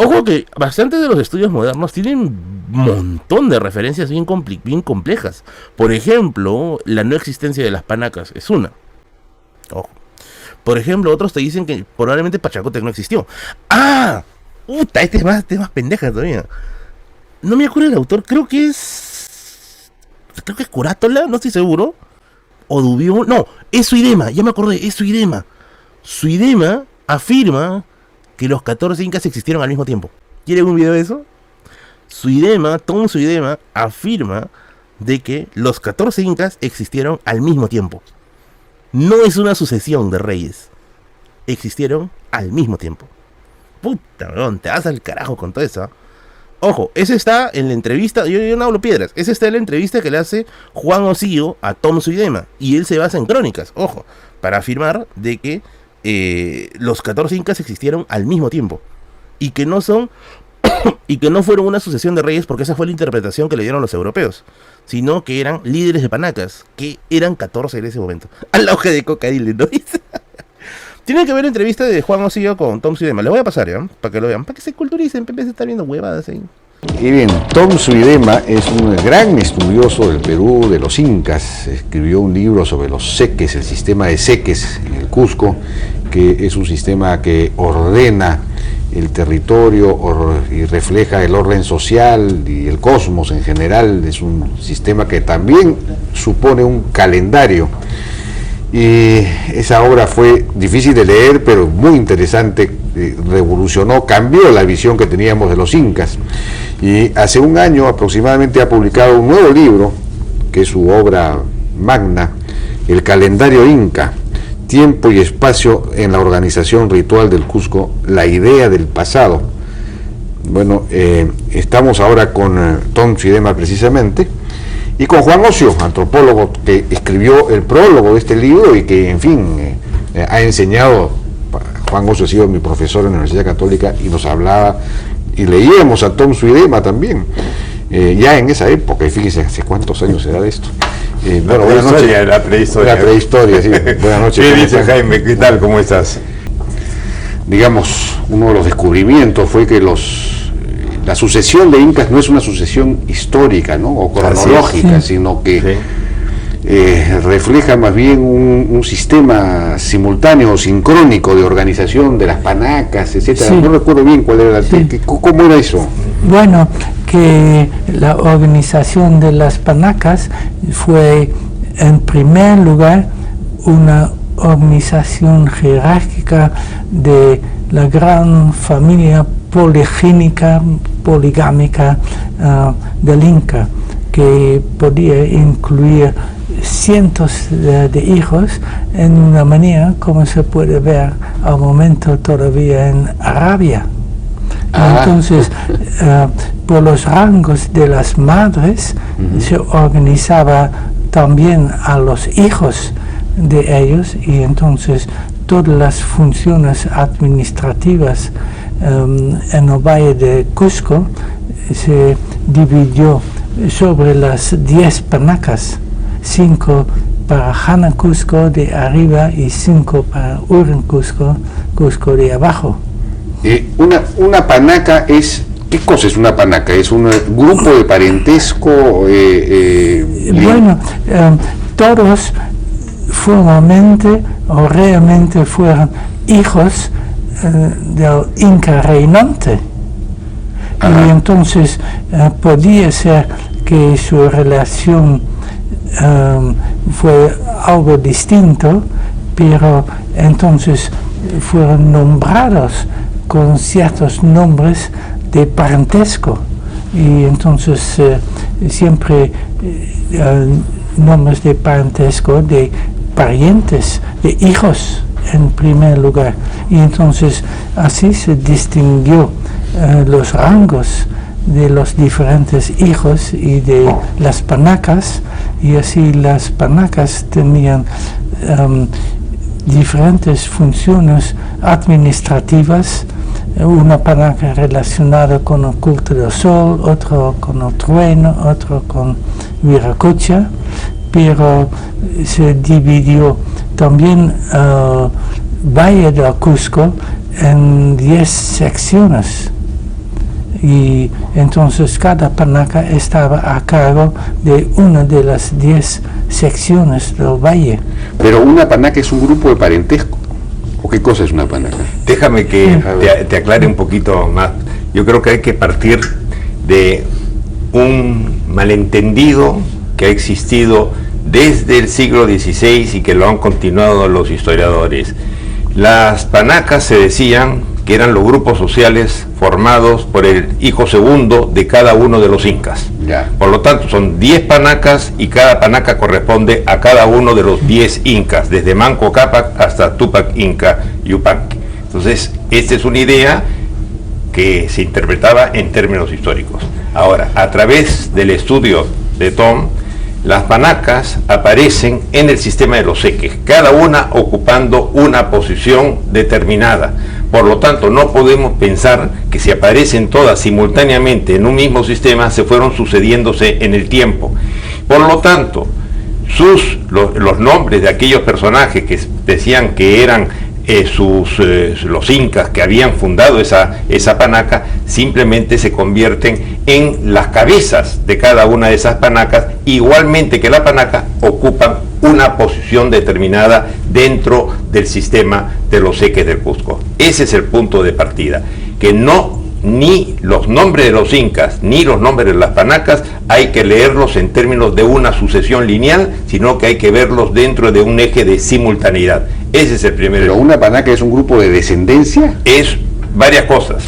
Ojo que bastantes de los estudios modernos tienen un montón de referencias bien complejas. Por ejemplo, la no existencia de las panacas es una. Ojo. Por ejemplo, otros te dicen que probablemente Pachacútec no existió. ¡Ah! ¡Puta! Este es más pendeja todavía. No me acuerdo el autor, creo que es Curátola, no estoy seguro. O Dubió, no, es Suidema, ya me acordé, es Suidema. Suidema afirma que los 14 incas existieron al mismo tiempo. ¿Quieren un video de eso? Tom Suidema afirma de que los 14 incas existieron al mismo tiempo. No es una sucesión de reyes. Existieron al mismo tiempo. Puta, weón, te vas al carajo con todo eso. Ojo, ese está en la entrevista, yo no hablo piedras, ese está en la entrevista que le hace Juan Osillo a Tom Suidema, y él se basa en crónicas, ojo, para afirmar de que los 14 incas existieron al mismo tiempo, y que no son, y que no fueron una sucesión de reyes, porque esa fue la interpretación que le dieron los europeos, sino que eran líderes de panacas, que eran 14 en ese momento. A la hoja de cocaína, ¿no? Tienen que ver la entrevista de Juan Osillo con Tom Suidema. Les voy a pasar, ¿ya? Para que lo vean, para que se culturicen, en vez de estar viendo huevadas ahí. Y bien, Tom Suidema es un gran estudioso del Perú, de los incas. Escribió un libro sobre los seques, el sistema de seques en el Cusco, que es un sistema que ordena el territorio y refleja el orden social y el cosmos en general. Es un sistema que también supone un calendario. Y esa obra fue difícil de leer, pero muy interesante, revolucionó, cambió la visión que teníamos de los incas. Y hace un año aproximadamente ha publicado un nuevo libro, que es su obra magna, El calendario inca, tiempo y espacio en la organización ritual del Cusco, la idea del pasado. Bueno, estamos ahora con Tom Suidema precisamente, y con Juan Ocio, antropólogo que escribió el prólogo de este libro y que, en fin, ha enseñado. Juan Ocio ha sido mi profesor en la Universidad Católica y nos hablaba, y leíamos a Tom Suidema también, ya en esa época, y fíjense, hace cuántos años será de esto. Bueno, buenas noches. La prehistoria. La prehistoria, sí. Buenas noches. ¿Qué dice Jaime? ¿Qué tal? ¿Cómo estás? Digamos, uno de los descubrimientos fue que la sucesión de incas no es una sucesión histórica, ¿no? O cronológica, sí, sino que refleja más bien un sistema simultáneo o sincrónico de organización de las panacas, etcétera. Sí. No recuerdo bien cuál era ¿cómo era eso? Bueno, que la organización de las panacas fue, en primer lugar, una organización jerárquica de la gran familia poligámica del Inca, que podía incluir cientos de hijos en una manera como se puede ver al momento todavía en Arabia. Entonces, por los rangos de las madres, se organizaba también a los hijos de ellos, y entonces todas las funciones administrativas en el Valle de Cusco se dividió sobre las 10 panacas, 5 para Jana Cusco de arriba y 5 para Uren Cusco de abajo. Una panaca es... ¿Qué cosa es una panaca? ¿Es un grupo de parentesco? Bueno, todos formalmente o realmente fueron hijos del Inca reinante. Y entonces podía ser que su relación fue algo distinto, pero entonces fueron nombrados con ciertos nombres de parentesco, y entonces siempre nombres de parentesco de parientes, de hijos en primer lugar, y entonces así se distinguió los rangos de los diferentes hijos y de las panacas, y así las panacas tenían diferentes funciones administrativas, una panaca relacionada con el culto del sol, otro con el trueno, otro con Viracocha, pero se dividió también Valle del Cusco en 10 secciones, y entonces cada panaca estaba a cargo de una de las 10 secciones del valle. Pero una panaca es un grupo de parentesco. ¿O qué cosa es una panaca? Déjame que te aclare un poquito más. Yo creo que hay que partir de un malentendido que ha existido desde el siglo XVI y que lo han continuado los historiadores. Las panacas se decían que eran los grupos sociales formados por el hijo segundo de cada uno de los incas. Ya. Por lo tanto, son 10 panacas y cada panaca corresponde a cada uno de los 10 incas, desde Manco Cápac hasta Túpac Inca Yupanqui. Entonces, esta es una idea que se interpretaba en términos históricos. Ahora, a través del estudio de Tom, las panacas aparecen en el sistema de los seques, cada una ocupando una posición determinada. Por lo tanto, no podemos pensar que si aparecen todas simultáneamente en un mismo sistema, se fueron sucediéndose en el tiempo. Por lo tanto, los nombres de aquellos personajes que decían que eran los incas que habían fundado esa panaca, simplemente se convierten en las cabezas de cada una de esas panacas, igualmente que la panaca ocupan una posición determinada dentro del sistema de los seques del Cusco. Ese es el punto de partida, que no ni los nombres de los incas ni los nombres de las panacas hay que leerlos en términos de una sucesión lineal, sino que hay que verlos dentro de un eje de simultaneidad. Ese es el primer. ¿Pero una panaca es un grupo de descendencia? Es varias cosas.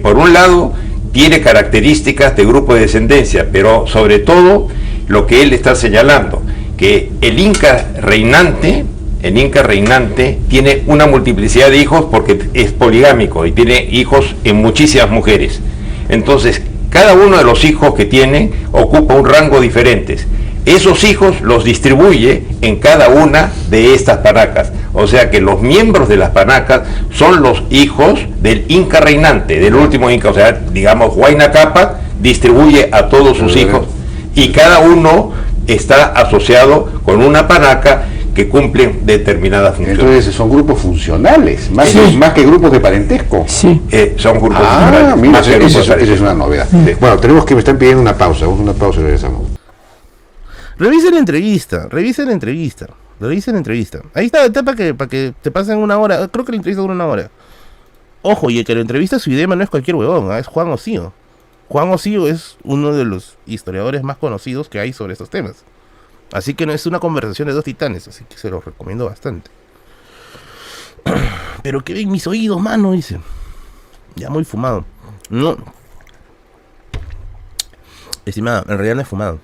Por un lado, tiene características de grupo de descendencia, pero sobre todo lo que él está señalando, que el Inca reinante tiene una multiplicidad de hijos porque es poligámico y tiene hijos en muchísimas mujeres. Entonces, cada uno de los hijos que tiene ocupa un rango diferente. Esos hijos los distribuye en cada una de estas panacas. O sea que los miembros de las panacas son los hijos del Inca reinante, del último Inca. O sea, digamos, Huayna Cápac distribuye a todos sus hijos y cada uno está asociado con una panaca que cumplen determinadas funciones. Entonces son grupos funcionales, más que grupos de parentesco. Sí. Son grupos funcionales. Mira, Más que grupos esa es parentescos. una novedad. Bueno, tenemos que me están pidiendo una pausa. Vamos a una pausa y regresamos. Revisen la entrevista. Ahí está para que te pasen una hora. Creo que la entrevista dura una hora. Ojo, y el que lo entrevista a Zuidema no es cualquier huevón, es Juan Osío. Juan Osío es uno de los historiadores más conocidos que hay sobre estos temas. Así que no es una conversación de dos titanes, así que se los recomiendo bastante. Pero que ven mis oídos, mano, dice. Ya muy fumado. No. Estimada, en realidad no es fumado.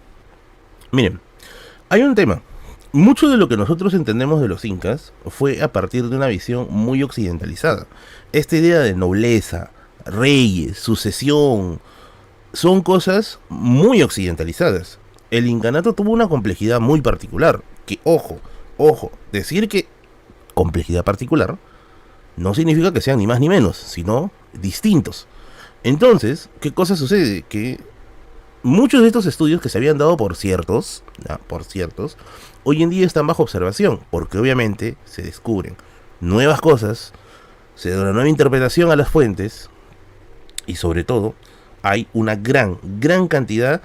Miren, hay un tema. Mucho de lo que nosotros entendemos de los incas fue a partir de una visión muy occidentalizada. Esta idea de nobleza, reyes, sucesión, son cosas muy occidentalizadas. El incanato tuvo una complejidad muy particular. Que, ojo, decir que complejidad particular no significa que sean ni más ni menos, sino distintos. Entonces, ¿qué cosa sucede? Que muchos de estos estudios que se habían dado por ciertos, hoy en día están bajo observación, porque obviamente se descubren nuevas cosas, se da una nueva interpretación a las fuentes, y sobre todo, hay una gran cantidad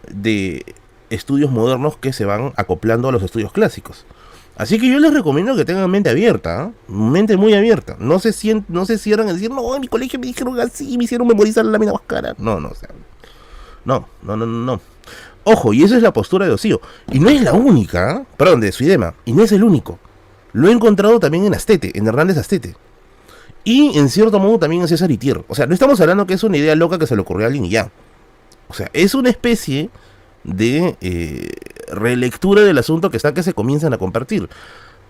de estudios modernos que se van acoplando a los estudios clásicos. Así que yo les recomiendo que tengan mente abierta, mente muy abierta. No se cierran a decir, no, en mi colegio me dijeron así, me hicieron memorizar la lámina más cara. No. Ojo, y esa es la postura de Osío. Y no es la única, perdón, de Zuidema, y no es el único. Lo he encontrado también en Astete, en Hernández Astete. Y en cierto modo también en César Itier. O sea, no estamos hablando que es una idea loca que se le ocurrió a alguien y ya. O sea, es una especie de relectura del asunto que se comienzan a compartir.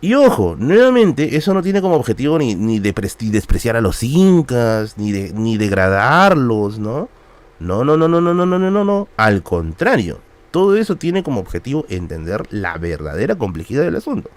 Y ojo, nuevamente, eso no tiene como objetivo ni despreciar a los incas, ni degradarlos, ¿no? No. Al contrario, todo eso tiene como objetivo entender la verdadera complejidad del asunto.